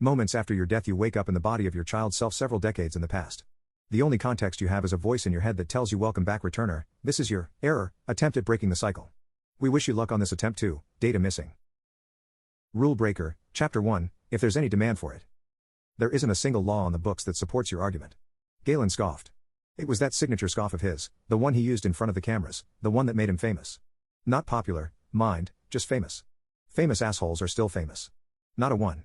Moments after your death, you wake up in the body of your child self several decades in the past. The only context you have is a voice in your head that tells you, "Welcome back, returner, this is your error attempt at breaking the cycle. We wish you luck on this attempt too." Data missing. Rule Breaker, Chapter 1, if there's any demand for it. There isn't a single law on the books that supports your argument. Galen scoffed. It was that signature scoff of his, the one he used in front of the cameras, the one that made him famous. Not popular, mind, just famous. Famous assholes are still famous. Not a one.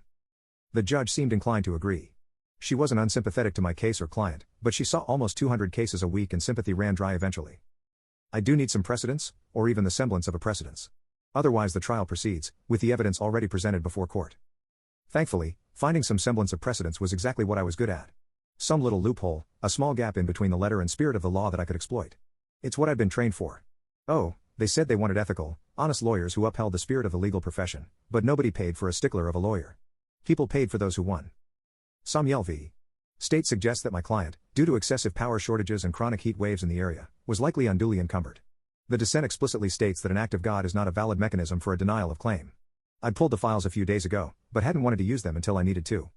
The judge seemed inclined to agree. She wasn't unsympathetic to my case or client, but she saw almost 200 cases a week and sympathy ran dry eventually. I do need some precedence, or even the semblance of a precedence. Otherwise the trial proceeds, with the evidence already presented before court. Thankfully, finding some semblance of precedence was exactly what I was good at. Some little loophole, a small gap in between the letter and spirit of the law that I could exploit. It's what I'd been trained for. Oh, they said they wanted ethical, honest lawyers who upheld the spirit of the legal profession, but nobody paid for a stickler of a lawyer. People paid for those who won. Samuel v. State suggests that my client, due to excessive power shortages and chronic heat waves in the area, was likely unduly encumbered. The dissent explicitly states that an act of God is not a valid mechanism for a denial of claim. I'd pulled the files a few days ago, but hadn't wanted to use them until I needed to.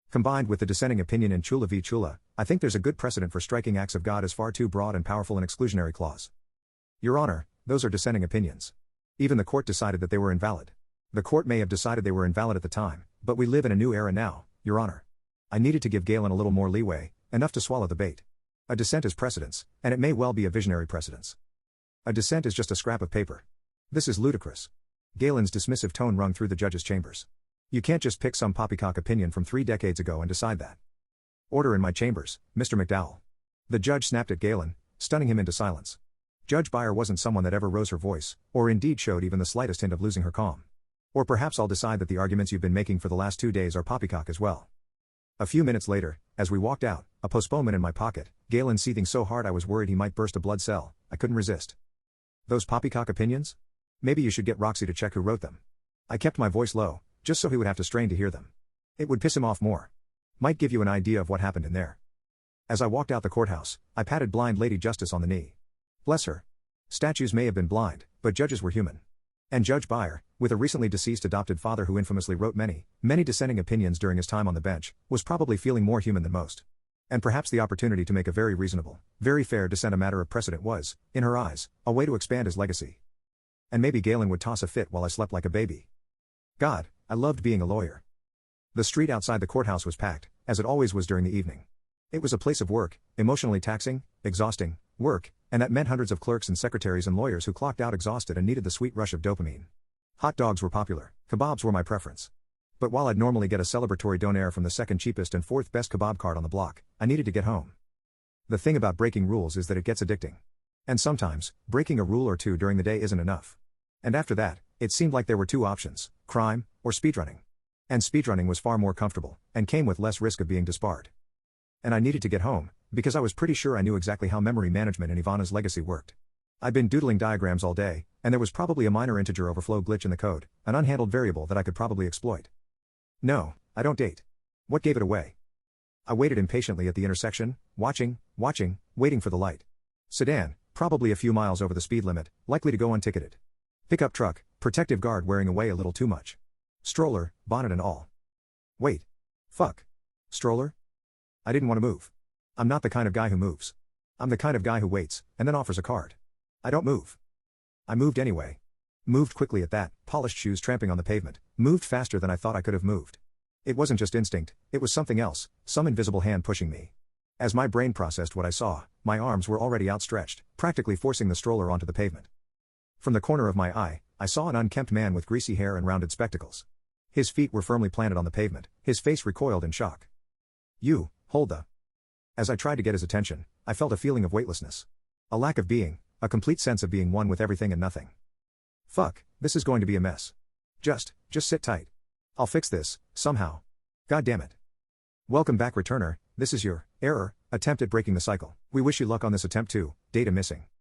Combined with the dissenting opinion in Chula v. Chula, I think there's a good precedent for striking acts of God as far too broad and powerful an exclusionary clause. Your Honor, those are dissenting opinions. Even the court decided that they were invalid. The court may have decided they were invalid at the time, but we live in a new era now, Your Honor. I needed to give Galen a little more leeway, enough to swallow the bait. A dissent is precedence, and it may well be a visionary precedence. A dissent is just a scrap of paper. This is ludicrous. Galen's dismissive tone rung through the judge's chambers. You can't just pick some poppycock opinion from 3 decades ago and decide that. Order in my chambers, Mr. McDowell. The judge snapped at Galen, stunning him into silence. Judge Beyer wasn't someone that ever rose her voice, or indeed showed even the slightest hint of losing her calm. Or perhaps I'll decide that the arguments you've been making for the last 2 days are poppycock as well. A few minutes later, as we walked out, a postponement in my pocket, Galen seething so hard I was worried he might burst a blood cell, I couldn't resist. Those poppycock opinions? Maybe you should get Roxy to check who wrote them. I kept my voice low, just so he would have to strain to hear them. It would piss him off more. Might give you an idea of what happened in there. As I walked out the courthouse, I patted blind Lady Justice on the knee. Bless her. Statues may have been blind, but judges were human. And Judge Beyer, with a recently deceased adopted father who infamously wrote many dissenting opinions during his time on the bench, was probably feeling more human than most. And perhaps the opportunity to make a very reasonable, very fair dissent a matter of precedent was, in her eyes, a way to expand his legacy. And maybe Galen would toss a fit while I slept like a baby. God, I loved being a lawyer. The street outside the courthouse was packed, as it always was during the evening. It was a place of work, emotionally taxing, exhausting, work, and that meant hundreds of clerks and secretaries and lawyers who clocked out exhausted and needed the sweet rush of dopamine. Hot dogs were popular, kebabs were my preference. But while I'd normally get a celebratory donair from the second cheapest and fourth best kebab cart on the block, I needed to get home. The thing about breaking rules is that it gets addicting. And sometimes, breaking a rule or two during the day isn't enough. And after that, it seemed like there were 2 options, crime, or speedrunning. And speedrunning was far more comfortable, and came with less risk of being disbarred. And I needed to get home, because I was pretty sure I knew exactly how memory management in Ivana's legacy worked. I'd been doodling diagrams all day, and there was probably a minor integer overflow glitch in the code, an unhandled variable that I could probably exploit. No, I don't date. What gave it away? I waited impatiently at the intersection, watching, waiting for the light. Sedan, probably a few miles over the speed limit, likely to go unticketed. Pickup truck, protective guard wearing away a little too much. Stroller, bonnet and all. Wait. Fuck. Stroller? I didn't want to move. I'm not the kind of guy who moves. I'm the kind of guy who waits, and then offers a card. I don't move. I moved anyway. Moved quickly at that, polished shoes tramping on the pavement, moved faster than I thought I could have moved. It wasn't just instinct, it was something else, some invisible hand pushing me. As my brain processed what I saw, my arms were already outstretched, practically forcing the stroller onto the pavement. From the corner of my eye, I saw an unkempt man with greasy hair and rounded spectacles. His feet were firmly planted on the pavement, his face recoiled in shock. You, hold the... As I tried to get his attention, I felt a feeling of weightlessness. A lack of being, a complete sense of being one with everything and nothing. Fuck, this is going to be a mess. Just sit tight. I'll fix this, somehow. God damn it. Welcome back, returner, this is your error attempt at breaking the cycle. We wish you luck on this attempt too. Data missing.